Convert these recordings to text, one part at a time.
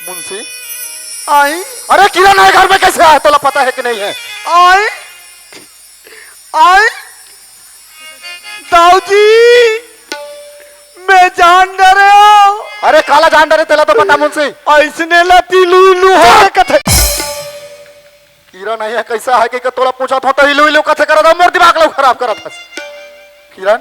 मुंशी आई अरे किरण है घर में, कैसे आया तो पता है कि नहीं है? आई आई दाऊ जी मैं जान डरे हो। अरे काला जान डरे तेला तो पता मुंशी। ऐसने लती लुलू हो कथे किरण है कैसा है कि तोला पूछा था तो इलू इलू कथे करा था, मोर दिमाग लो खराब करा था। किरण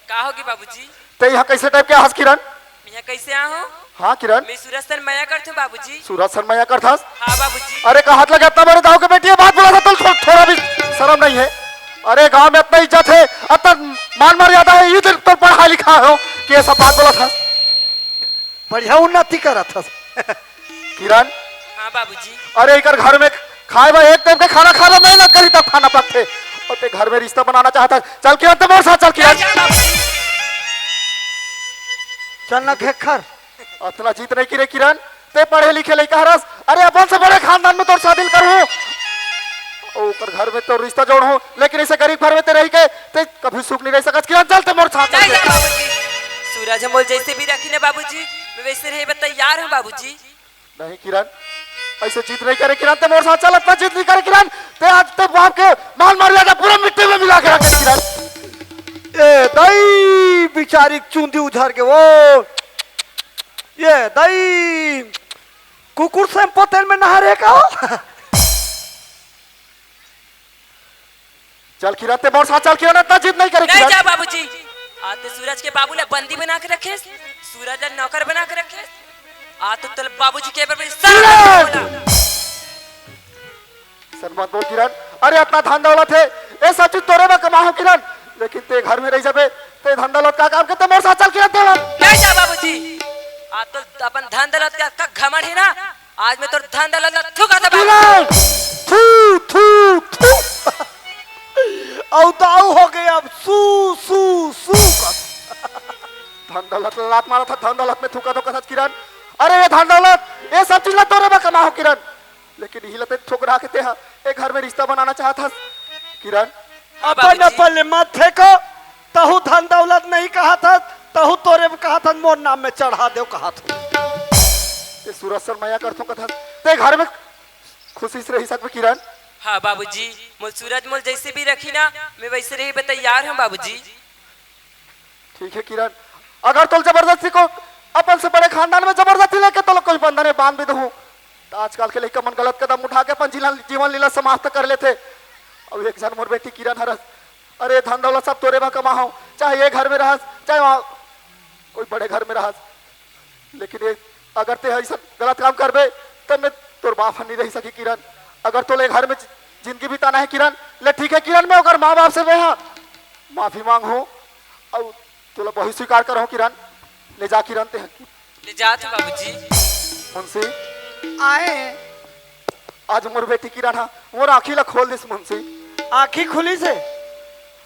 का होगी बाबूजी? ते यहाँ कैसे टाइप के हंस किरण? मैं कैसे आ हूँ? हाँ किरण मैं सूरज सर माया करती हूँ बाबूजी। सूरज शर्मा कर था। हाँ बाबूजी। अरे का हाथ लगा, इतना बड़े दाऊ के बेटी है, बात बोला था तो थोड़ा भी शर्म नहीं है? अरे गांव में इतना इज्जत है, इतना मान मर्यादा है, ये तो पढ़ा लिखा हो कि ऐसा बात बोला था? बढ़िया उन्नति करा था किरण हाँ बाबूजी। अरे इकर घर में खाए बा एक टाइम के खाना खाना मेहनत करी तब खाना पकते, और ते घर में रिश्ता बनाना चाहता। चल किरण तो मोर साथ चल किरण। चल न खेखर इतना जीत नहीं की रे किरण, ते पढ़े लिखे लड़का हरस। अरे अपन से बड़े खानदान में तोर शादी करूं, ऊपर घर में तो रिश्ता जोड़ हो, लेकिन इसे गरीब घर में ते रह के ते कभी सुख नहीं रह सकत। किरण चल ते मोर साथ चल। सूरज मोल जैसे भी रखी ना बाबूजी, मैं वैसे रहे तैयार हूँ बाबूजी। नहीं किरण ऐसे जीत नहीं करे किरण, ते मोर साथ चल। इतना जीत नहीं करे किरण, ते आज ते बाप के मान मर्यादा पूरा मिट्टी में मिला के रखे किरण। ए दई बिचारी चूंदी उधर के वो ये दई कुकुर शैम्पू तेल में नहा का चल किरण ते मोर साथ चल किरण, इतना जीत नहीं करे नहीं किरण। जा बाबूजी, आज तो सूरज के बाबू ने बंदी बना के रखे, सूरज ने नौकर बना के रखे। आज तो तल बाबूजी के पर सर मत बोल किरण। अरे इतना धन दौलत है, ये सब चीज तोरे में कमा हो किरण, लेकिन ते घर में रह जाबे ते धन दौलत का काम करते मोर साथ चल किरण। ते नहीं जा बाबूजी, आज तो अपन धन दौलत का घमंड है ना, आज मैं तो धन दौलत थूका था बाबूजी। थू थू थू औ दाऊ हो गए अब सू सू सू धन दौलत लात मारा था, धन दौलत में थूका तो कथा किरण। अरे ये धन दौलत ये सब चीज ला तोरे में कमा हो किरण, लेकिन यही लते ठुकरा के ते एक घर में रिश्ता बनाना चाहता किरण। अपन अपन मत फेंको, तहु धन दौलत नहीं कहा था, तहु तोरे में कहा था मोर नाम में चढ़ा दो कहा था। ते सूरज शर्मा करतो कथा, ते घर में खुशी से रह सकबे किरण। हाँ बाबूजी, मोल सूरज मोल जैसे भी रखी ना, मैं वैसे रही तैयार हूँ बाबूजी। ठीक है किरण, अगर तो जबरदस्ती को अपन से बड़े खानदान में जबरदस्ती लेके तो कोई बंधन बांध भी दूं, तो आजकल के लड़का मन गलत कदम उठा के अपन जीवन लीला समाप्त कर लेते। अब एक जन मोर बेटी किरण हरस, अरे धन दौलत सब तोरे में कमा हो, चाहे ये घर में रहस चाहे वहां कोई बड़े घर में रहस, लेकिन ये अगर ते ऐसा गलत काम करबे तब मैं तोर बाप नहीं रह सकी किरण। अगर तो ले घर में जिंदगी बिताना है किरण, ले ठीक है किरण, मैं अगर माँ बाप से मैं माफी मांग हूँ और तुला बहुत स्वीकार कर किरण। ले जा किरण ते ले जात बाबूजी। मुंशी आए आज मोर बेटी किरण हा मोर आँखी ला खोल दिस मुंशी। आँखी खुली से?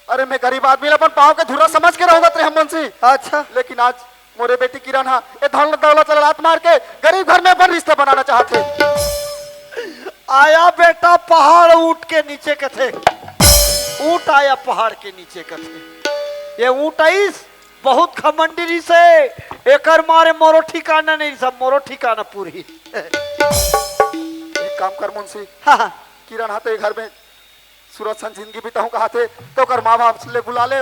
अरे मैं गरीब आदमी अपन पाँव के धुरा समझ के रहूंगा तेरे हम मुंशी। अच्छा, लेकिन आज मोरे बेटी किरण हा ये धन दौलत लात मार के गरीब घर में अपन रिश्ता बनाना चाहते। आया बेटा पहाड़ ऊंट के नीचे कथे, ऊंट आया पहाड़ के नीचे कथे। ये ऊंट आईस बहुत घमंडी से, एकर मारे मोरो ठिकाना नहीं, सब मोरो ठिकाना पूरी। एक काम कर मुंशी, हाँ किरण हा तो घर में सूरज सन जिंदगी बिताऊं कहा थे तो कर माँ बाप ले बुला ले।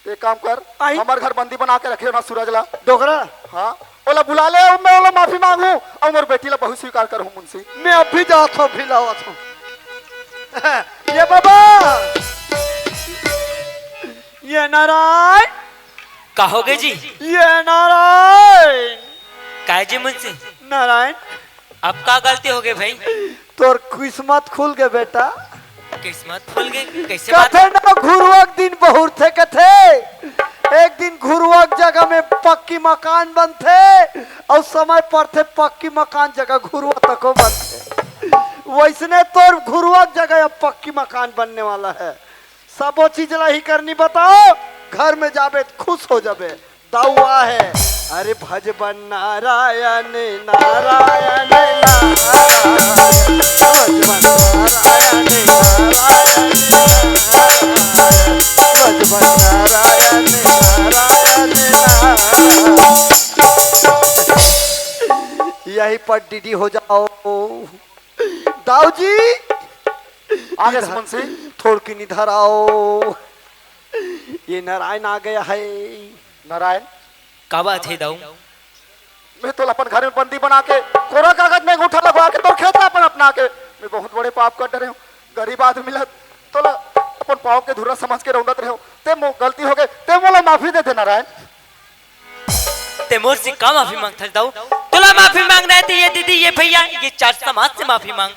एक काम कर हमारे घर बंदी बना के रखे ना सूरज ला डोगरा। हाँ ओला बुला ले, मैं ओला माफी मांगू और मोर बेटी ला बहुत स्वीकार करूं मुंशी। मैं अभी जाता हूँ, भी लावा था। ये बाबा ये नारायण कहोगे जी? ये नारायण काय जी मुझसे? नारायण अब का गलती हो गई भाई? तोर किस्मत खुल गए बेटा। किस्मत खुल गई कैसे बात? कथे ना घुरुवक दिन बहुत थे कथे, एक दिन घुरुवक जगह में पक्की मकान बनते और समय पर थे पक्की मकान जगह घुरुआ तको बनते, वैसने तोर घुरुवक जगह अब पक्की मकान बनने वाला है। सब वो चीज ला ही करनी, बताओ घर में जाबे खुश हो जाबे। दाऊआ है अरे भजबन नारायण नारायण नारायण, भजबन नारायण नारायण भजबन नारायण नारायण नारायण। यही पर डीडी हो जाओ। दाऊ जी आगे से मुंशी। थोड़ की निधर आओ। ये नारायण आ गया है। नारायण का बात है दाऊ? मैं तो अपन घर में बंदी बना के कोरा कागज में अंगूठा लगवा के तो खेत अपन अपना के मैं बहुत बड़े पाप कर रहे हूँ। गरीब आदमी मिलत तो अपन पाँव के धुरा समझ के रौंदत रहे हो ते गलती हो गए ते मोला माफी दे दे नारायण। ते मोर से का माफी मांगता दाऊ? तुला माफी मांगना है तो ये दीदी ये भैया ये चार समाज से माफी मांग,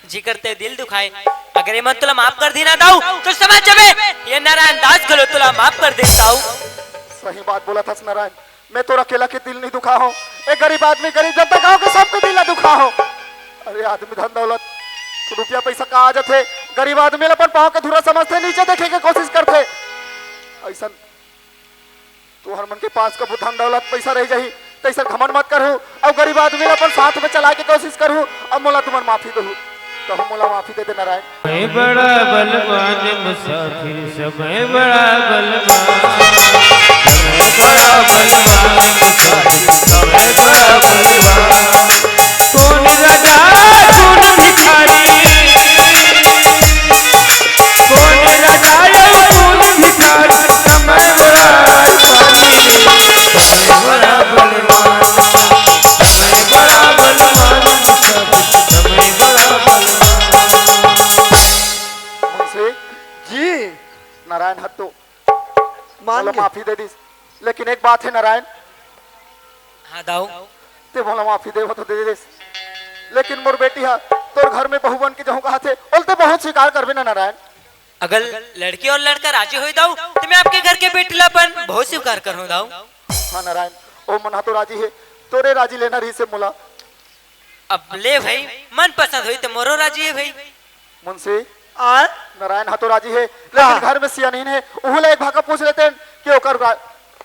जी करते दिल दुखाए। अगर ये मन तुला माफ कर दी ना दाऊ तो समझ जाबे ये नारायण दास गलो तुला माफ कर दे दाऊ। सही बात बोला था नारायण, मैं तो अकेला के दिल नहीं दुखा हूँ। एक गरीब आदमी गरीब जनता गाँव के सबके दिल ना दुखा हो। अरे आदमी धन दौलत तो रुपया पैसा का आ जाते, गरीब आदमी अपन पाँव के धुरा समझते नीचे देखे के कोशिश करते। ऐसा तू हर मन के पास कबू धन दौलत पैसा रह जाही तैसा घमंड मत करू और गरीब आदमी अपन साथ में चला के कोशिश करू। अब मोला तुम्हार माफी दू तो हम मोला माफी दे दे नारायण। समय बड़ा बलवान मुसाफिर, समय बड़ा बलवान, समय बड़ा बलवान मुसाफिर, समय बड़ा बलवान। कौन राजा कौन भिखारी, कौन राजा कौन भिखारी, समय बड़ा स्वामी, समय बड़ा बलवान, समय बड़ा बलवान मुसाफिर, समय बड़ा जी नारायण हट तो मान मोला गए। माफी दे दी, लेकिन एक बात है नारायण, हाँ दाऊ ते मोला माफी दे तो दे दे, लेकिन मोर बेटी है तोर घर में बहू बन के जहूँ कहा थे बोलते बहुत स्वीकार करबे ना नारायण। अगर लड़की और लड़का राजी हो दाऊ तो मैं आपके घर के बेटीलापन बहुत स्वीकार करूँ दाऊ। हाँ नारायण ओ मना तो राजी है, तोरे राजी लेना रही से मोला। अब ले भाई मन पसंद हुई तो मोरो राजी है भाई। मुंशी आ नारायण हाँ तो राजी है, लेकिन घर में सियानीन है उहले एक भागा पूछ लेते हैं कि ओकर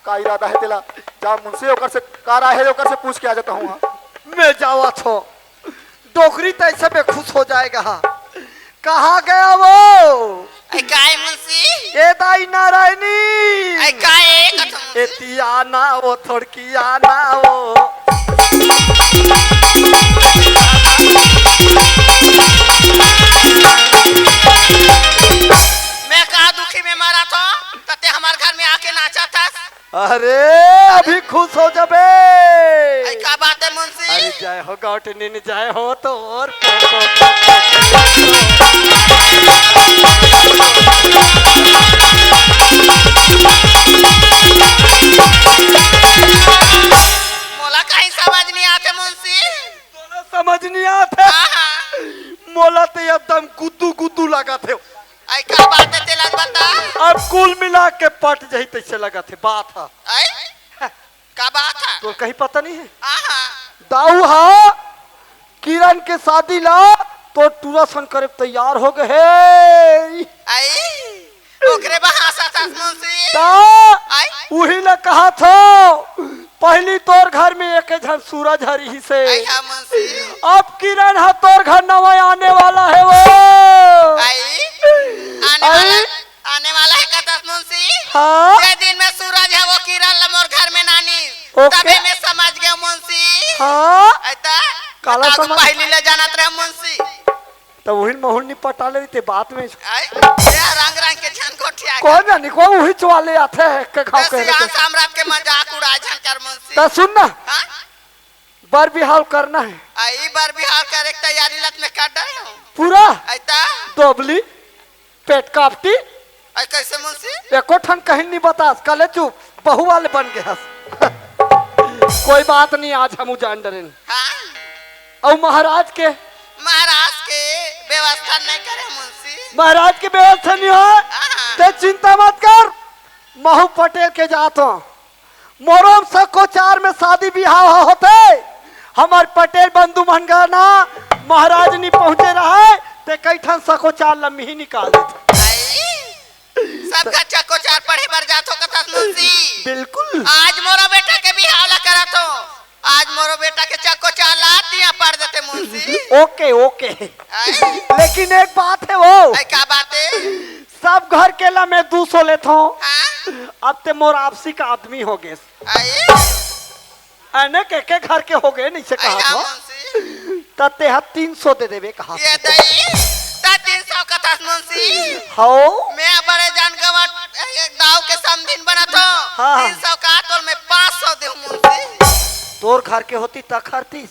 का इरादा है तेला। जा मुंशी ओकर से का राय है ओकर से पूछ के आ जाता हूँ। मैं जावा थो डोकरी तो ऐसे में खुश हो जाएगा। कहाँ गया वो? काय मुंशी ए दाई नारायणी काय कथम एती आना वो थोड़की आना वो। मैं कहा दुखी में मारा था तते हमारे घर में आके नाचा था। अरे अभी खुश हो जाबे। क्या बात है मुंशी? अरे जय हो गौटनी ने जय हो तो और मोला कहीं समझ नहीं आते मुंशी। समझ नहीं आते। मोला तो एकदम गुद्दू गुद्दू लगा थे। क्या बात है तेला बता। अब कुल मिला के पट जही तैसे लगा थे बात है। क्या बात है? तो कहीं पता नहीं है। आहा दाऊ हा किरण के शादी ला तो टूरा शंकर तैयार हो गए। आई ओकरे बहासा था मुंशी। वही ने कहा था पहली तोर घर में एक जन सूरज हरी से। हाँ मुंशी। अब किरण है तोर घर नवा आने वाला है वो। आने वाला है कतस मुंशी। हाँ ये दिन में सूरज है वो किरण लमोर घर में नानी। ओके। तभी मैं समझ गया मुंशी। हाँ ऐता काला समझ। पहली ले जाना रहे मुंशी। तो वही महुन पटा ले थे बात में। रंग रंग के झनकोठी आ कौन जानी को वही चवाले आते हैं के खाओ के साम्राज्य के मजाक उड़ाए झनकर मुंशी। तो सुन ना हाँ? बर बिहाव करना है आई बार बिहार करे के तैयारी लत में कर रहे हो पूरा ऐता दोबली पेट कापटी आई कैसे मुंशी? एको ठन कहीं नहीं बता कले चुप बहू वाले बन गए। कोई बात नहीं आज हम जान डरे। हाँ और महाराज के व्यवस्था नहीं करे मुंशी। महाराज की व्यवस्था नहीं हो ते चिंता मत कर। महू पटेल के जातो मोरम सको चार में शादी बिहाव होते हमार पटेल बंधु मनगाना महाराज नहीं पहुंचे रहे ते कई ठन सको चार लम्ही ही निकाल देते। सब खच्चा को चार पढ़े बर जातो कथा मुंशी। बिल्कुल आज मोरा बेटा के बिहाव ला करा तो आज मोरो बेटा के चक्को चार लातियां पड़ देते मुंशी। ओके ओके लेकिन एक बात है वो क्या बात है? सब घर के ला मैं 200 लेता हूँ। हाँ? अब ते मोर आपसी का आदमी हो गए आई के घर के हो गए नहीं से कहा हाँ था। मुंशी। तते हा 300 दे देबे कहा ये दई ता 300 का था मुंशी हो मैं बड़े जान गवा दाव के समदिन बना तो हाँ। 300 का तो मैं 500 दे मुंशी तोर घर के होती त खरतीस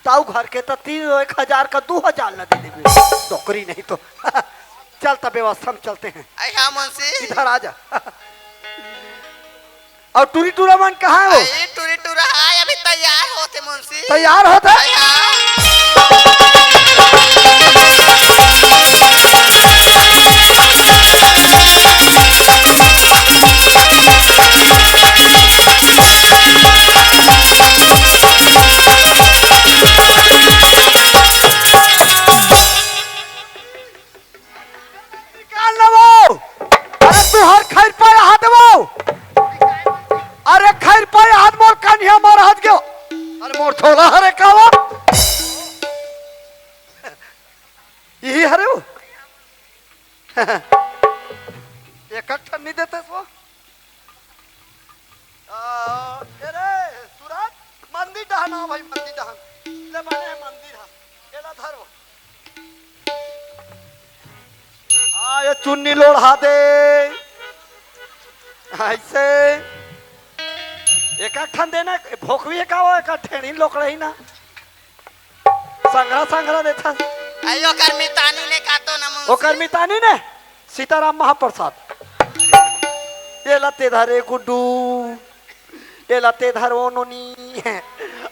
ताऊ घर के त 1000 का 2000 न दे देबे नौकरी नहीं तो चल तब व्यवस्था में चलते हैं आई हां मुंशी इधर आ जा और टूरी टूरा मन कहाँ है वो आई टूरी टूरा है अभी तैयार होते मुंशी तैयार होता आई हां अरे तू हर खैर पे हाथ वो अरे खैर पे हाथ मोर कन्या मोर हाथ गयो अरे मोर थोड़ा हरे कावा यही हरे वो एक ठन्नी देते वो अरे सूरज मंदिर डहाना भाई मंदिर डहान ले बने मंदिर हा एला धरो हाँ ये चुन्नी लोढ़ा दे ऐसे एक ठन देना भोकवी का वो एक ठेणी लोकड़ा ही ना संग्रह संग्रह देता आयो कर्मितानी ने का तो ना मुंशी वो कर्मितानी ने सीताराम महाप्रसाद ये लते धरे गुड्डू ये लते धर वो नोनी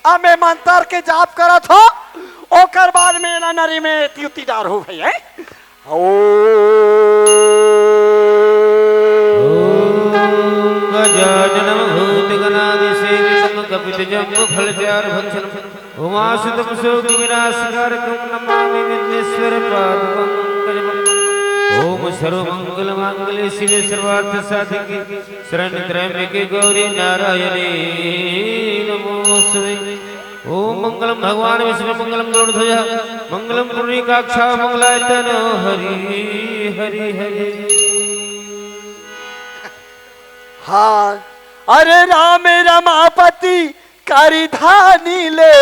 अमे मंतर के जाप करा थो ओकर बाद में ना नरी में त्युति डार हो भई है गजाननं भूतगणादिसेवितं कपितजम्बुफलचारुभक्षणं उमासुतं शोकविनाशकारकं नमामि विघ्नेश्वरपादपङ्कजम् ओम सर्वमङ्गलमाङ्गल्ये शिवे सर्वार्थसाधिके शरण्यत्र्यम्बके गौरी नारायणे नमोस्तुते ओम मंगलम भगवान विष्णु मंगलम गरुड़ध्वज मंगलम पुंडरीकाक्ष मंगलाय तनो हरि हरि हरि हाँ अरे राम रमापति करिधानी ले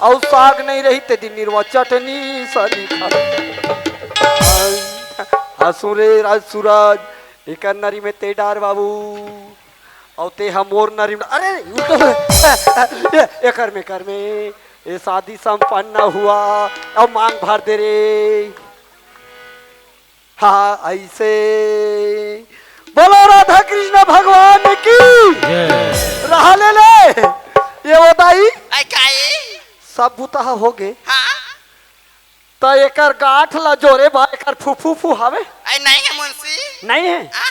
और साग नहीं रही ते दिन निर्वा चटनी सनी हसुरे राज सूरज एक नरी में ते डार बाबू और ते हम और नरी में अरे एकर में ये शादी संपन्न हुआ और मांग भर दे रे हाँ ऐसे बोलो राधा कृष्ण भगवान की रहा ले ये बताई आई काई सब बुता हो गए हां तो एकर गाठ ला जोरे बा एकर फुफू फू हवे आई नहीं है मुंशी नहीं है हां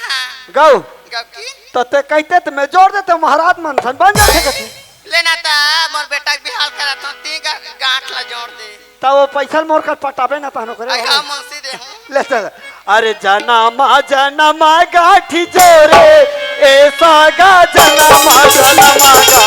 गौ गकी तो ते कहते तो मैं जोड़ देते महाराज मनसन बन जाते कथे लेना ता मोर बेटा के बिहाल करा तो ती गांठ ला जोड़ दे तो वो पैसा मोर कर पटाबे ना तानो करे आई हां मुंशी दे हूं ले चल अरे जनमा गाठी जोरे ऐसा गा जनमा गाठी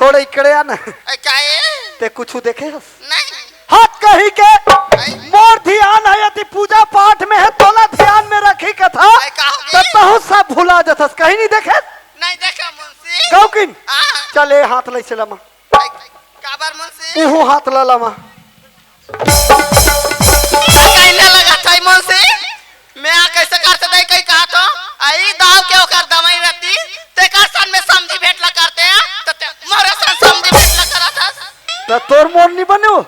थोड़े इकड़े आना ते कुछ देखे हस नहीं हाथ कही के आई मोर ध्यान है यदि पूजा पाठ में है तोला ध्यान में रखी कथा आई कहोगे तब तो सब भुला जथस कहीं नहीं देखे नहीं देखा मुंशी कौकिन हां चले हाथ ले से लमा काबर मुंशी उहु हाथ ला लमा कहने लगा था मुंशी मैं कैसे करते दई कई कहा तो आई दाव के ओकर दवाई रहती ते का सन में समझी भेट ला करते हैं तो मोरे सन समझी भेट ला करा था तो तोर मोर नहीं बने हो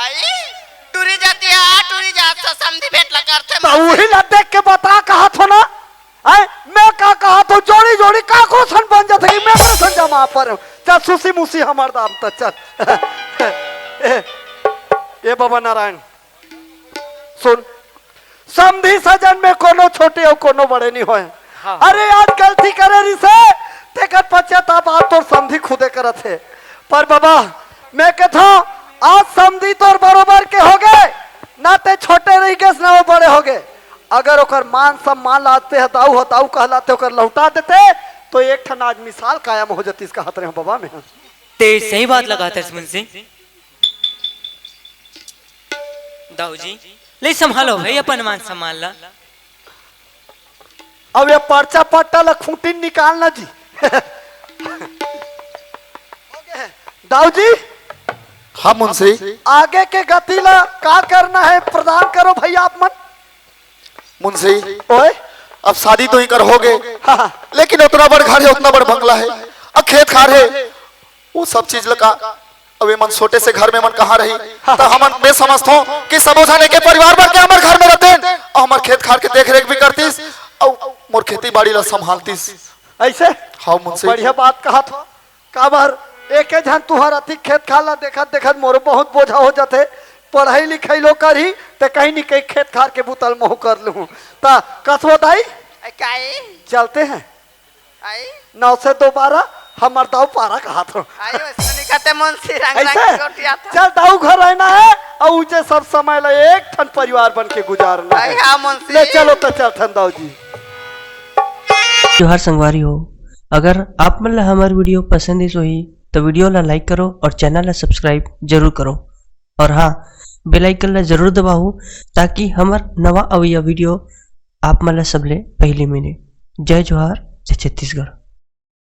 आई टूरी जाती है टूरी जात से समझी भेट ला करते तो वही ला देख के बता कहा थो ना आई मैं का कहा तो जोड़ी जोड़ी का को सन बन जाते मैं सन जमा पर चल सुसी मुसी हमार दाम तो चल ये बाबा नारायण सुन, समधी सजन में कोनो छोटे और कोनो बड़े नहीं होए। हाँ। अरे आज गलती करे रिसे तेकर पश्चाताप आप तो समधी खुदे करत है। पर बाबा मैं कहता हूं आज समधी तोर बरोबर के हो गए, ना ते छोटे रही गए ना वो बड़े हो गए। अगर ओकर मान सम्मान लाते हताऊ हताऊ कहलाते ओकर लौटा देते तो एक ठन आज मिसाल कायम हो जाती। इसका हाथ रहे बाबा में ते सही बात लगा था मुंशी। दाऊ जी ले संभालो भाई अपन मान सम्मान ला। अब ये पर्चा पट्टा ला खूंटी निकालना जी। दाऊ जी हाँ मुंशी। आगे के गति ला का करना है प्रदान करो भैया आप मन। मुंशी ओए अब शादी तो ही कर होगे, हाँ। लेकिन उतना बड़ घर है, उतना बड़ बंगला है, अब खेत खार है, वो सब चीज लगा। अब ये मन छोटे से घर में मन कहाँ रही। तो हम मैं समझता हूँ कि सबो जाने के परिवार भर के हमारे घर में रहते हैं और हमारे खेत खार के देख रेख भी करतीस और मोर खेती बाड़ी ला संभालतीस। ऐसे हाँ मुंशी। बढ़िया बात कहा था। काबर एक जन तुहर अति खेत खाला देखत देखत मोर बहुत बोझा हो जाते। पढ़ाई लिखाई लो करी तो कहीं नहीं कहीं खेत खार के बुतल मोह कर लूं। ता कसवत आई काई चलते हैं आई 9 से 12 हमार दाऊ पारा कहा था। आई वैसे नहीं कहते मुंशी रंग रंग ऐसे की रोटियां था। चल दाऊ घर रहना है और ऊंचे सब समय ला एक ठन परिवार बन के गुजारना आई है। हाँ मुंशी। ले चलो तो चल ठन दाऊ जी। जोहार संगवारी हो, अगर आप मन ला हमार वीडियो पसंद है ही तो वीडियो ला लाइक करो और चैनल ला सब्सक्राइब जरूर करो। और हाँ, बेल आइकन ला जरूर दबाओ ताकि हमार नवा अवैया वीडियो आप मन ला सबले पहले मिले। जय जोहार, जय छत्तीसगढ़।